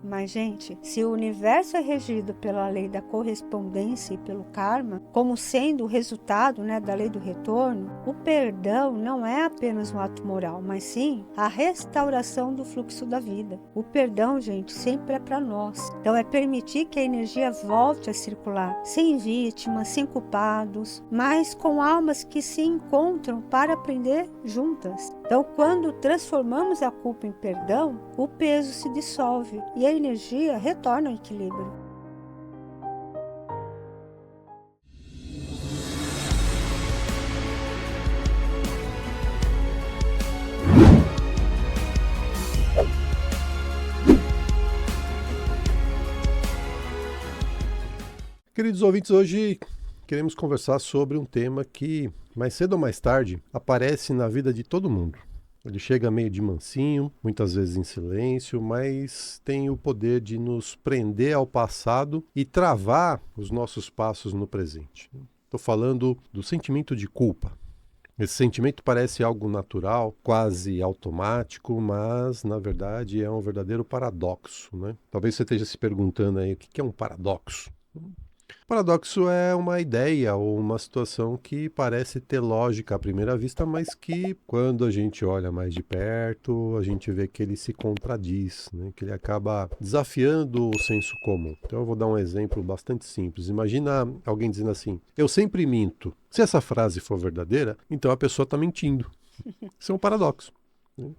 Mas, gente, se o universo é regido pela lei da correspondência e pelo karma, como sendo o resultado, da lei do retorno, o perdão não é apenas um ato moral, mas sim a restauração do fluxo da vida. O perdão, gente, sempre é para nós. Então, é permitir que a energia volte a circular, sem vítimas, sem culpados, mas com almas que se encontram para aprender juntas. Então, quando transformamos a culpa em perdão, o peso se dissolve e a energia retorna ao equilíbrio. Queridos ouvintes, hoje queremos conversar sobre um tema que, mais cedo ou mais tarde, aparece na vida de todo mundo. Ele chega meio de mansinho, muitas vezes em silêncio, mas tem o poder de nos prender ao passado e travar os nossos passos no presente. Estou falando do sentimento de culpa. Esse sentimento parece algo natural, quase automático, mas, na verdade, é um verdadeiro paradoxo, né? Talvez você esteja se perguntando aí o que é um paradoxo. Paradoxo é uma ideia ou uma situação que parece ter lógica à primeira vista, mas que, quando a gente olha mais de perto, a gente vê que ele se contradiz, né? Que ele acaba desafiando o senso comum. Então eu vou dar um exemplo bastante simples. Imagina alguém dizendo assim: eu sempre minto. Se essa frase for verdadeira, então a pessoa está mentindo. Isso é um paradoxo, né?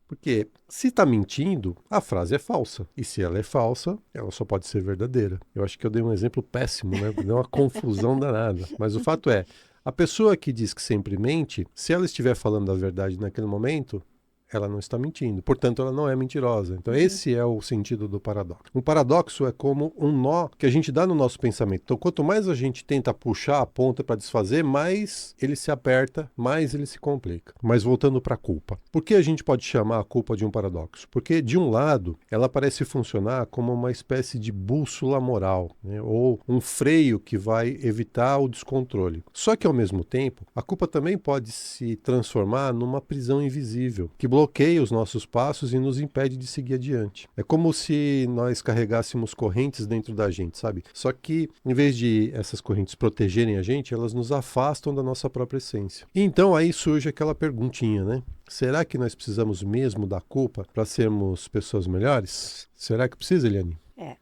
Porque se está mentindo, a frase é falsa. E se ela é falsa, ela só pode ser verdadeira. Eu acho que eu dei um exemplo péssimo, né? Deu uma confusão danada. Mas o fato é, a pessoa que diz que sempre mente, se ela estiver falando a verdade naquele momento, ela não está mentindo. Portanto, ela não é mentirosa. Então, esse é o sentido do paradoxo. Um paradoxo é como um nó que a gente dá no nosso pensamento. Então, quanto mais a gente tenta puxar a ponta para desfazer, mais ele se aperta, mais ele se complica. Mas voltando para a culpa. Por que a gente pode chamar a culpa de um paradoxo? Porque, de um lado, ela parece funcionar como uma espécie de bússola moral, né? Ou um freio que vai evitar o descontrole. Só que, ao mesmo tempo, a culpa também pode se transformar numa prisão invisível, que bloqueia os nossos passos e nos impede de seguir adiante. É como se nós carregássemos correntes dentro da gente, sabe? Só que, em vez de essas correntes protegerem a gente, elas nos afastam da nossa própria essência. E então aí surge aquela perguntinha, né? Será que nós precisamos mesmo da culpa para sermos pessoas melhores? Será que precisa, Eliane?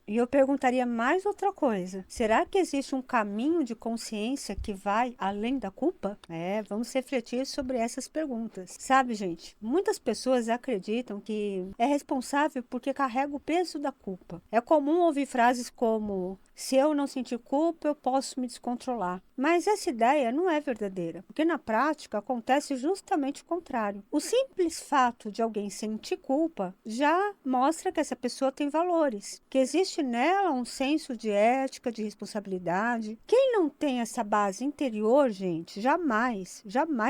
E eu perguntaria mais outra coisa. Será que existe um caminho de consciência que vai além da culpa? Vamos refletir sobre essas perguntas. Sabe, gente, muitas pessoas acreditam que é responsável porque carrega o peso da culpa. É comum ouvir frases como: se eu não sentir culpa, eu posso me descontrolar. Mas essa ideia não é verdadeira, porque na prática acontece justamente o contrário. O simples fato de alguém sentir culpa já mostra que essa pessoa tem valores, que existe nela um senso de ética, de responsabilidade. Quem não tem essa base interior, gente, jamais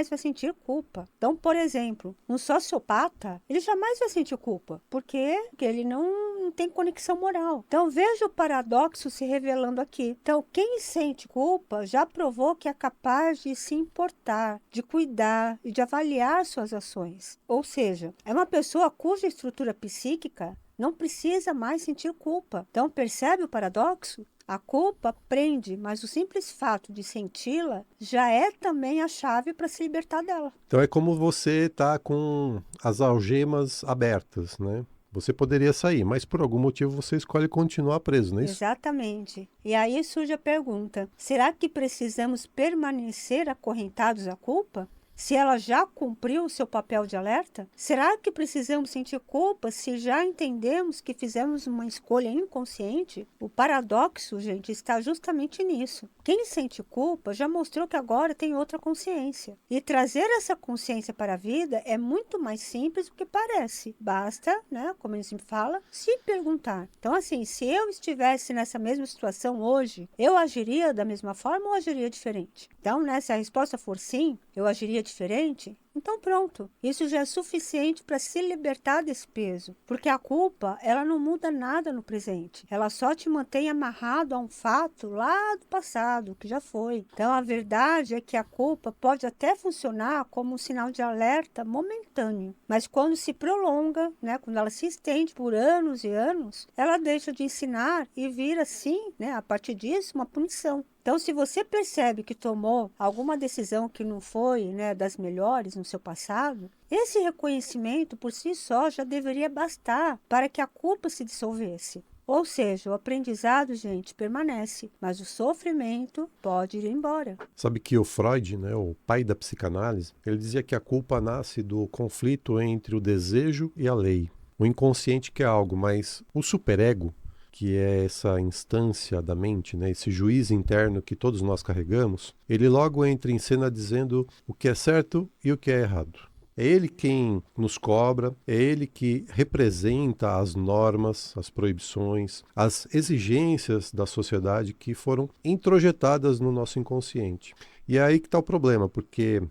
vai sentir culpa. Então, por exemplo, um sociopata, ele jamais vai sentir culpa, porque ele não tem conexão moral. Então, veja o paradoxo se revelando aqui. Então, quem sente culpa já provou que é capaz de se importar, de cuidar e de avaliar suas ações. Ou seja, é uma pessoa cuja estrutura psíquica não precisa mais sentir culpa. Então, percebe o paradoxo? A culpa prende, mas o simples fato de senti-la já é também a chave para se libertar dela. Então é como você tá com as algemas abertas, né? Você poderia sair, mas por algum motivo você escolhe continuar preso, não é isso? Exatamente. E aí surge a pergunta: será que precisamos permanecer acorrentados à culpa? Se ela já cumpriu o seu papel de alerta? Será que precisamos sentir culpa se já entendemos que fizemos uma escolha inconsciente? O paradoxo, gente, está justamente nisso. Quem sente culpa já mostrou que agora tem outra consciência. E trazer essa consciência para a vida é muito mais simples do que parece. Basta, como a gente sempre fala, se perguntar. Então, assim, se eu estivesse nessa mesma situação hoje, eu agiria da mesma forma ou agiria diferente? Então, se a resposta for sim, eu agiria diferente, Então pronto, isso já é suficiente para se libertar desse peso, porque a culpa, ela não muda nada no presente, ela só te mantém amarrado a um fato lá do passado, que já foi. Então a verdade é que a culpa pode até funcionar como um sinal de alerta momentâneo, mas quando se prolonga, né, quando ela se estende por anos e anos, ela deixa de ensinar e vira assim, né, a partir disso, uma punição. Então, se você percebe que tomou alguma decisão que não foi, né, das melhores no seu passado, esse reconhecimento por si só já deveria bastar para que a culpa se dissolvesse. Ou seja, o aprendizado, gente, permanece, mas o sofrimento pode ir embora. Sabe que o Freud, né, o pai da psicanálise, ele dizia que a culpa nasce do conflito entre o desejo e a lei. O inconsciente quer algo, mas o superego, que é essa instância da mente, né, esse juiz interno que todos nós carregamos, ele logo entra em cena dizendo o que é certo e o que é errado. É ele quem nos cobra, é ele que representa as normas, as proibições, as exigências da sociedade que foram introjetadas no nosso inconsciente. E é aí que está o problema, porque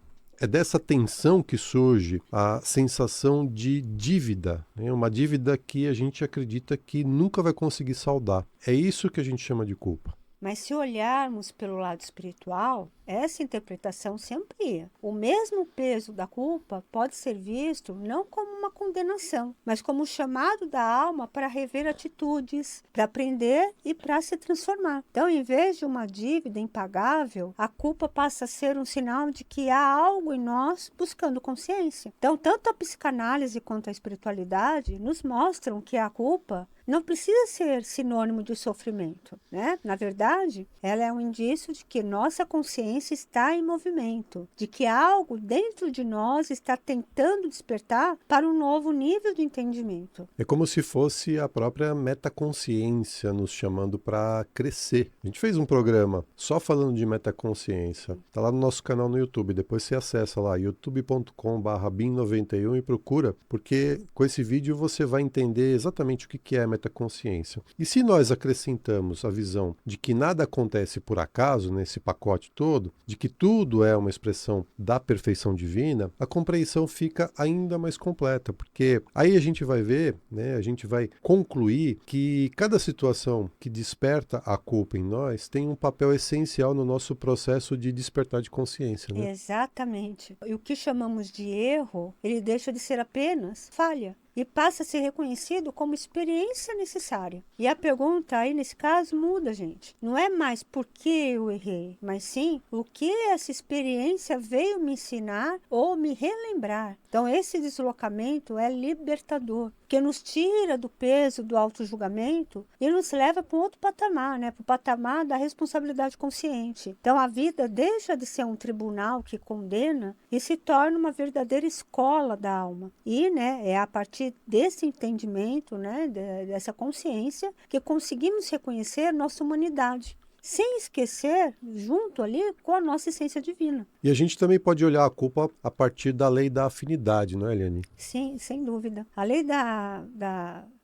é dessa tensão que surge a sensação de dívida, né? Uma dívida que a gente acredita que nunca vai conseguir saldar. É isso que a gente chama de culpa. Mas se olharmos pelo lado espiritual, essa interpretação se amplia. O mesmo peso da culpa pode ser visto não como uma condenação, mas como um chamado da alma para rever atitudes, para aprender e para se transformar. Então, em vez de uma dívida impagável, a culpa passa a ser um sinal de que há algo em nós buscando consciência. Então, tanto a psicanálise quanto a espiritualidade nos mostram que a culpa não precisa ser sinônimo de sofrimento, né? Na verdade, ela é um indício de que nossa consciência está em movimento, de que algo dentro de nós está tentando despertar para um novo nível de entendimento. É como se fosse a própria metaconsciência nos chamando para crescer. A gente fez um programa só falando de metaconsciência. Está lá no nosso canal no YouTube. Depois você acessa lá, youtube.com/bim91 e procura, porque com esse vídeo você vai entender exatamente o que é metaconsciência. E se nós acrescentamos a visão de que nada acontece por acaso nesse pacote todo, de que tudo é uma expressão da perfeição divina, a compreensão fica ainda mais completa, porque aí a gente vai ver, né, a gente vai concluir que cada situação que desperta a culpa em nós tem um papel essencial no nosso processo de despertar de consciência, né? Exatamente. E o que chamamos de erro, ele deixa de ser apenas falha e passa a ser reconhecido como experiência necessária. E a pergunta aí, nesse caso, muda, gente. Não é mais por que eu errei, mas sim o que essa experiência veio me ensinar ou me relembrar. Então, esse deslocamento é libertador, porque nos tira do peso do auto-julgamento e nos leva para um outro patamar, né? Para o patamar da responsabilidade consciente. Então, a vida deixa de ser um tribunal que condena e se torna uma verdadeira escola da alma. E, né, é a partir desse entendimento, né, dessa consciência, que conseguimos reconhecer nossa humanidade, sem esquecer, junto ali, com a nossa essência divina. E a gente também pode olhar a culpa a partir da lei da afinidade, não é, Eliane? Sim, sem dúvida. A lei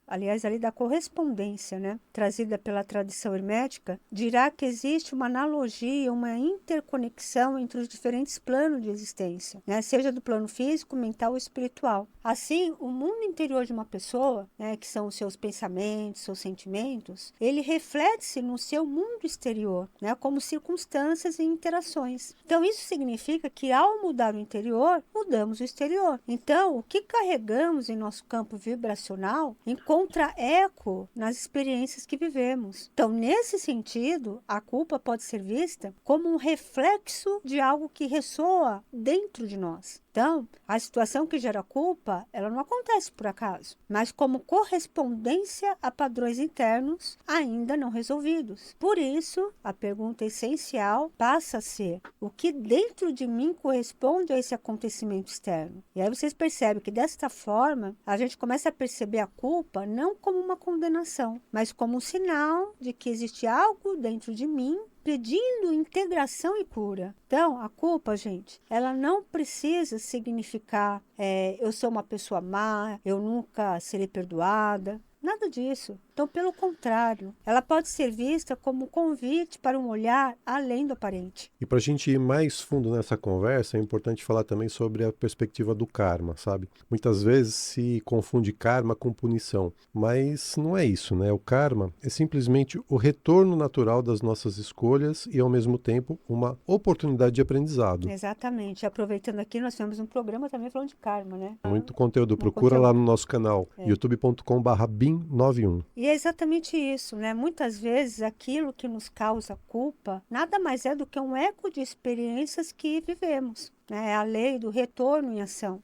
aliás, a lei da correspondência, né, trazida pela tradição hermética, dirá que existe uma analogia, uma interconexão entre os diferentes planos de existência, né, seja do plano físico, mental ou espiritual. Assim, o mundo interior de uma pessoa, né, que são os seus pensamentos, seus sentimentos, ele reflete-se no seu mundo exterior, né, como circunstâncias e interações. Então, isso significa que ao mudar o interior, mudamos o exterior. Então, o que carregamos em nosso campo vibracional encontra eco nas experiências que vivemos. Então, nesse sentido, a culpa pode ser vista como um reflexo de algo que ressoa dentro de nós. Então, a situação que gera culpa, ela não acontece por acaso, mas como correspondência a padrões internos ainda não resolvidos. Por isso, a pergunta essencial passa a ser: o que dentro de mim corresponde a esse acontecimento externo? E aí vocês percebem que desta forma, a gente começa a perceber a culpa não como uma condenação, mas como um sinal de que existe algo dentro de mim pedindo integração e cura. Então, a culpa, gente, ela não precisa significar eu sou uma pessoa má, eu nunca serei perdoada. Nada disso. Então, pelo contrário, ela pode ser vista como um convite para um olhar além do aparente. E para a gente ir mais fundo nessa conversa, é importante falar também sobre a perspectiva do karma, sabe? Muitas vezes se confunde karma com punição, mas não é isso, né? O karma é simplesmente o retorno natural das nossas escolhas e, ao mesmo tempo, uma oportunidade de aprendizado. Exatamente. Aproveitando aqui, nós temos um programa também falando de karma, né? Muito conteúdo. Muito Procura conteúdo. lá no nosso canal, youtube.com/bim91. E é exatamente isso, né? Muitas vezes aquilo que nos causa culpa nada mais é do que um eco de experiências que vivemos. É a lei do retorno em ação.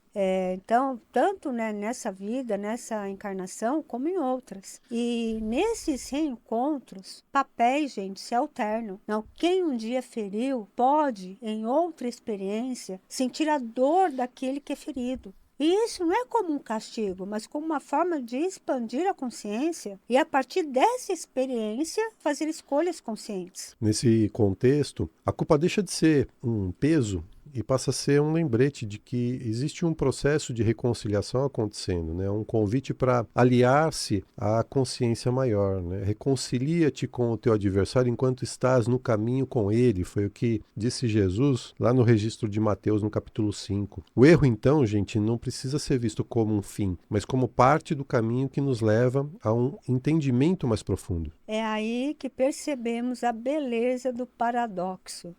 Então, tanto né, nessa vida, nessa encarnação, como em outras. E nesses reencontros, papéis, gente, se alternam. Não, quem um dia feriu pode, em outra experiência, sentir a dor daquele que é ferido. E isso não é como um castigo, mas como uma forma de expandir a consciência e, a partir dessa experiência, fazer escolhas conscientes. Nesse contexto, a culpa deixa de ser um peso e passa a ser um lembrete de que existe um processo de reconciliação acontecendo, né? Um convite para aliar-se à consciência maior, né? Reconcilia-te com o teu adversário enquanto estás no caminho com ele, foi o que disse Jesus lá no registro de Mateus, no capítulo 5. O erro, então, gente, não precisa ser visto como um fim, mas como parte do caminho que nos leva a um entendimento mais profundo. É aí que percebemos a beleza do paradoxo.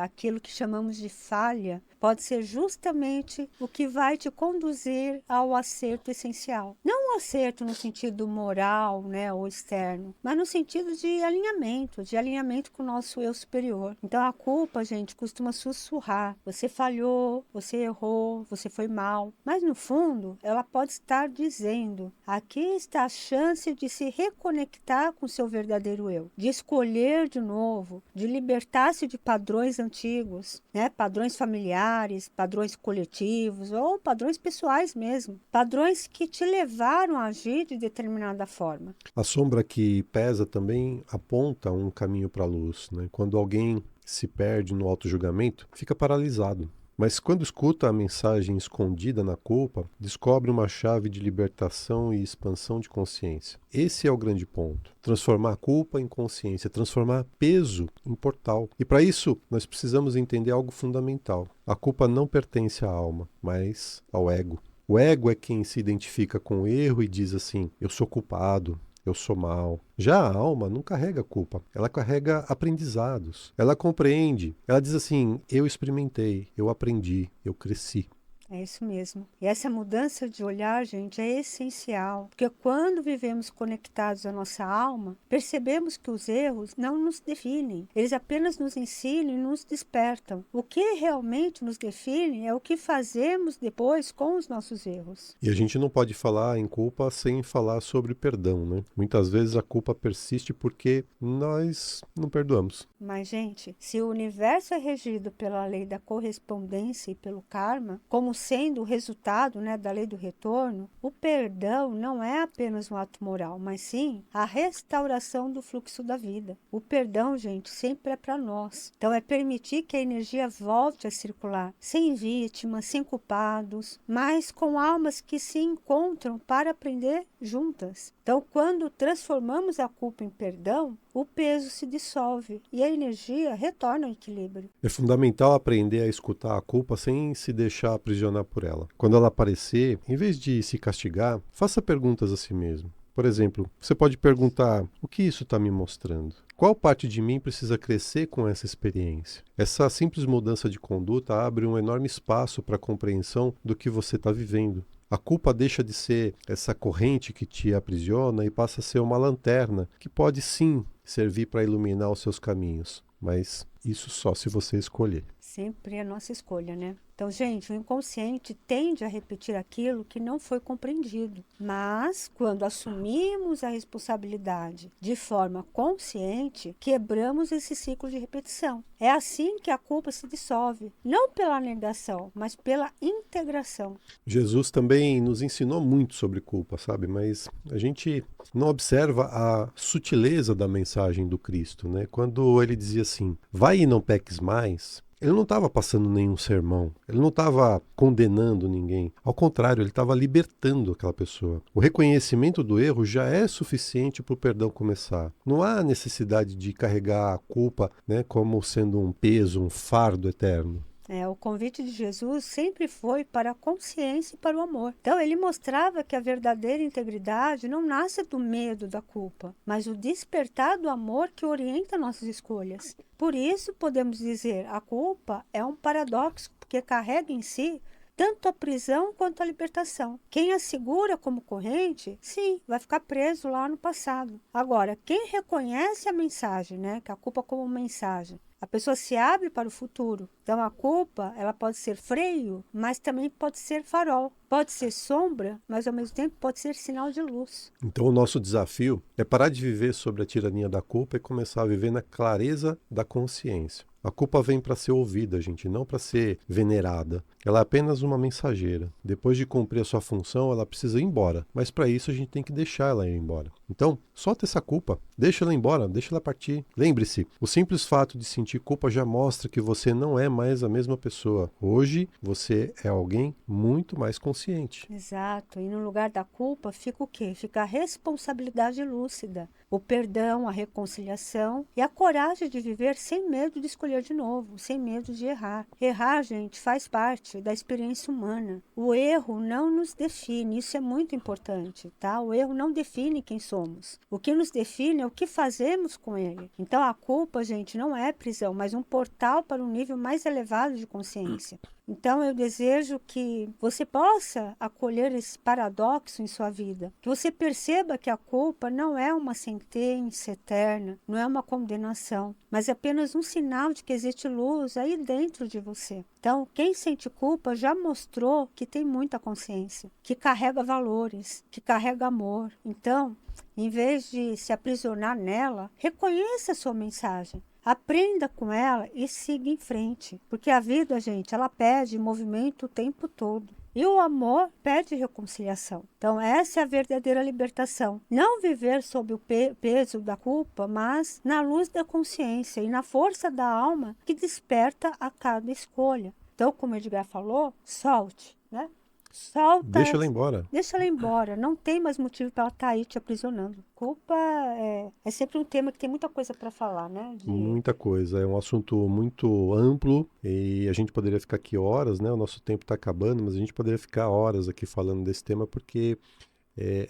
Aquilo que chamamos de falha pode ser justamente o que vai te conduzir ao acerto essencial. Não um acerto no sentido moral, né, ou externo, mas no sentido de alinhamento com o nosso eu superior. Então a culpa, gente, costuma sussurrar. Você falhou, você errou, você foi mal. Mas no fundo, ela pode estar dizendo: aqui está a chance de se reconectar com seu verdadeiro eu, de escolher de novo, de libertar-se de padrões antigos, né, padrões familiares, padrões coletivos ou padrões pessoais mesmo, padrões que te levaram a agir de determinada forma. A sombra que pesa também aponta um caminho para a luz, né? Quando alguém se perde no autojulgamento, fica paralisado. Mas quando escuta a mensagem escondida na culpa, descobre uma chave de libertação e expansão de consciência. Esse é o grande ponto. Transformar a culpa em consciência, transformar peso em portal. E para isso, nós precisamos entender algo fundamental. A culpa não pertence à alma, mas ao ego. O ego é quem se identifica com o erro e diz assim: eu sou culpado, eu sou mal. Já a alma não carrega culpa, ela carrega aprendizados. Ela compreende, ela diz assim: eu experimentei, eu aprendi, eu cresci. É isso mesmo. E essa mudança de olhar, gente, é essencial. Porque quando vivemos conectados à nossa alma, percebemos que os erros não nos definem. Eles apenas nos ensinam e nos despertam. O que realmente nos define é o que fazemos depois com os nossos erros. E a gente não pode falar em culpa sem falar sobre perdão, né? Muitas vezes a culpa persiste porque nós não perdoamos. Mas, gente, se o universo é regido pela lei da correspondência e pelo karma, como sendo o resultado, né, da lei do retorno, o perdão não é apenas um ato moral, mas sim a restauração do fluxo da vida. O perdão, gente, sempre é para nós. Então é permitir que a energia volte a circular, sem vítimas, sem culpados, mas com almas que se encontram para aprender juntas. Então, quando transformamos a culpa em perdão, o peso se dissolve e a energia retorna ao equilíbrio. É fundamental aprender a escutar a culpa sem se deixar aprisionar por ela. Quando ela aparecer, em vez de se castigar, faça perguntas a si mesmo. Por exemplo, você pode perguntar: o que isso está me mostrando? Qual parte de mim precisa crescer com essa experiência? Essa simples mudança de conduta abre um enorme espaço para a compreensão do que você está vivendo. A culpa deixa de ser essa corrente que te aprisiona e passa a ser uma lanterna que pode sim servir para iluminar os seus caminhos, mas isso só se você escolher. Sempre é a nossa escolha, né? Então, gente, o inconsciente tende a repetir aquilo que não foi compreendido. Mas, quando assumimos a responsabilidade de forma consciente, quebramos esse ciclo de repetição. É assim que a culpa se dissolve, não pela negação, mas pela integração. Jesus também nos ensinou muito sobre culpa, sabe? Mas a gente não observa a sutileza da mensagem do Cristo, né? Quando ele dizia assim: vai e não peques mais, Ele não estava passando nenhum sermão, ele não estava condenando ninguém. Ao contrário, ele estava libertando aquela pessoa. O reconhecimento do erro já é suficiente para o perdão começar. Não há necessidade de carregar a culpa, né, como sendo um peso, um fardo eterno. O convite de Jesus sempre foi para a consciência e para o amor. Então, ele mostrava que a verdadeira integridade não nasce do medo da culpa, mas o despertar do amor que orienta nossas escolhas. Por isso, podemos dizer, a culpa é um paradoxo, porque carrega em si tanto a prisão quanto a libertação. Quem a segura como corrente, sim, vai ficar preso lá no passado. Agora, quem reconhece a mensagem, né, que a culpa como mensagem, a pessoa se abre para o futuro. Então, a culpa, ela pode ser freio, mas também pode ser farol. Pode ser sombra, mas ao mesmo tempo pode ser sinal de luz. Então, o nosso desafio é parar de viver sobre a tirania da culpa e começar a viver na clareza da consciência. A culpa vem para ser ouvida, gente, não para ser venerada. Ela é apenas uma mensageira. Depois de cumprir a sua função, ela precisa ir embora. Mas para isso a gente tem que deixar ela ir embora. Então, solta essa culpa. Deixa ela embora, deixa ela partir. Lembre-se, o simples fato de sentir culpa já mostra que você não é mais a mesma pessoa. Hoje, você é alguém muito mais consciente. Exato. E no lugar da culpa fica o quê? Fica a responsabilidade lúcida, o perdão, a reconciliação e a coragem de viver sem medo de escolher de novo, sem medo de errar. Errar, gente, faz parte da experiência humana. O erro não nos define, isso é muito importante, tá? O erro não define quem somos. O que nos define é o que fazemos com ele. Então, a culpa, gente, não é prisão, mas um portal para um nível mais elevado de consciência. Então, eu desejo que você possa acolher esse paradoxo em sua vida. Que você perceba que a culpa não é uma sentença eterna, não é uma condenação, mas é apenas um sinal de que existe luz aí dentro de você. Então, quem sente culpa já mostrou que tem muita consciência, que carrega valores, que carrega amor. Então, em vez de se aprisionar nela, reconheça a sua mensagem. Aprenda com ela e siga em frente. Porque a vida, gente, ela pede movimento o tempo todo. E o amor pede reconciliação. Então, essa é a verdadeira libertação. Não viver sob o peso da culpa, mas na luz da consciência e na força da alma que desperta a cada escolha. Então, como Edgar falou, solte, né? Solta. Deixa ela embora. Deixa ela embora. Não tem mais motivo para ela estar aí te aprisionando. Culpa é sempre um tema que tem muita coisa para falar, né? Muita coisa. É um assunto muito amplo e a gente poderia ficar aqui horas, né? O nosso tempo está acabando, mas a gente poderia ficar horas aqui falando desse tema porque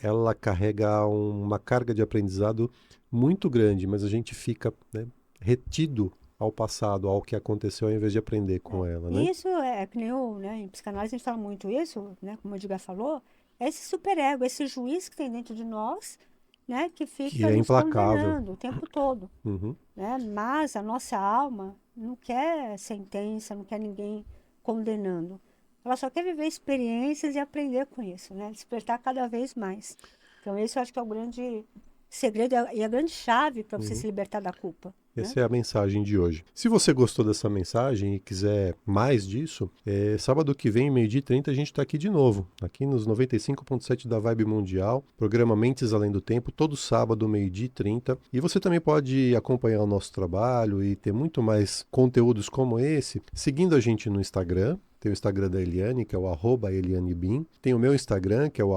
ela carrega uma carga de aprendizado muito grande, mas a gente fica, né, retido ao passado, ao que aconteceu, ao invés de aprender com ela, né? Isso é que nem né, em psicanálise a gente fala muito isso, né, como o Edgar falou, é esse superego, esse juiz que tem dentro de nós, né, que fica Que é nos implacável. condenando o tempo todo. Uhum. Né? Mas a nossa alma não quer sentença, não quer ninguém condenando. Ela só quer viver experiências e aprender com isso, né? Despertar cada vez mais. Então, esse eu acho que é o grande segredo e a grande chave para você se libertar da culpa. Essa é a mensagem de hoje. Se você gostou dessa mensagem e quiser mais disso, sábado que vem, 12h30, a gente está aqui de novo, aqui nos 95.7 da Vibe Mundial, programa Mentes Além do Tempo, todo sábado, 12h30. E você também pode acompanhar o nosso trabalho e ter muito mais conteúdos como esse, seguindo a gente no Instagram. Tem o Instagram da Eliane, que é o @ElianeBim. Tem o meu Instagram, que é o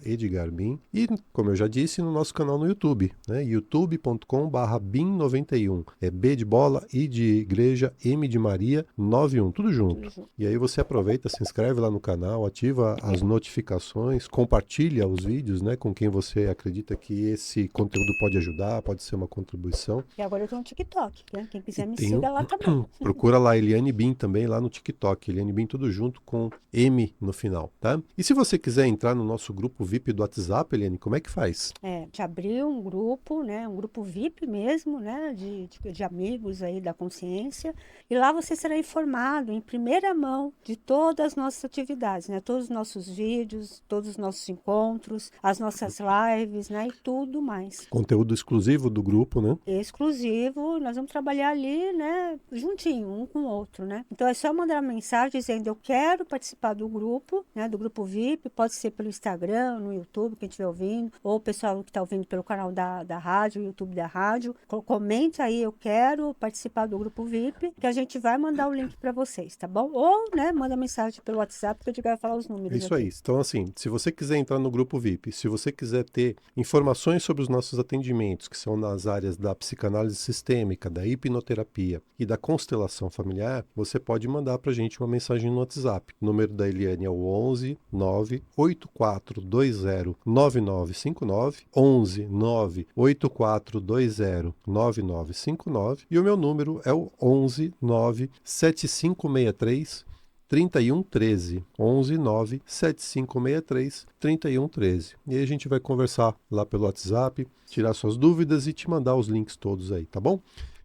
@EdgarBim. E, como eu já disse, no nosso canal no YouTube, né? youtube.com/Bim91. É B de bola, I de igreja, M de Maria, 91. Tudo junto. E aí você aproveita, se inscreve lá no canal, ativa as notificações, compartilha os vídeos, né? Com quem você acredita que esse conteúdo pode ajudar, pode ser uma contribuição. E agora eu tô no TikTok, né? Quem quiser me siga lá também. Procura lá Eliane Bim também, lá no TikTok. Eliane Bim tudo junto com M no final, tá? E se você quiser entrar no nosso grupo VIP do WhatsApp, Eliane, como é que faz? Te abriu um grupo, né? Um grupo VIP mesmo, né? De amigos aí da consciência. E lá você será informado em primeira mão de todas as nossas atividades, né? Todos os nossos vídeos, todos os nossos encontros, as nossas lives, né? E tudo mais. Conteúdo exclusivo do grupo, né? Exclusivo. Nós vamos trabalhar ali, né? Juntinho, um com o outro, né? Então é só mandar uma mensagem dizendo dizendo eu quero participar do grupo, né, do grupo VIP, pode ser pelo Instagram, no YouTube, quem estiver ouvindo, ou o pessoal que está ouvindo pelo canal da rádio, YouTube da rádio, comente aí, eu quero participar do grupo VIP, que a gente vai mandar o link para vocês, tá bom? Ou, né, manda mensagem pelo WhatsApp, que eu vai falar os números É isso aqui. aí. Então, assim, se você quiser entrar no grupo VIP, se você quiser ter informações sobre os nossos atendimentos, que são nas áreas da psicanálise sistêmica, da hipnoterapia e da constelação familiar, você pode mandar para a gente uma mensagem no WhatsApp. O número da Eliane é o 11 98420 9959, 11 98420 9959, e o meu número é o 11 97563 3113, 11 97563 3113. E aí a gente vai conversar lá pelo WhatsApp, tirar suas dúvidas e te mandar os links todos aí, tá bom?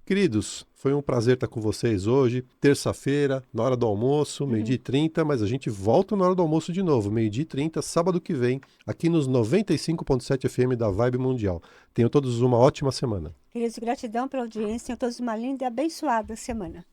Queridos, foi um prazer estar com vocês hoje, terça-feira, na hora do almoço, 12h30, mas a gente volta na hora do almoço de novo, 12h30, sábado que vem, aqui nos 95.7 FM da Vibe Mundial. Tenham todos uma ótima semana. Queridos, gratidão pela audiência, tenham todos uma linda e abençoada semana.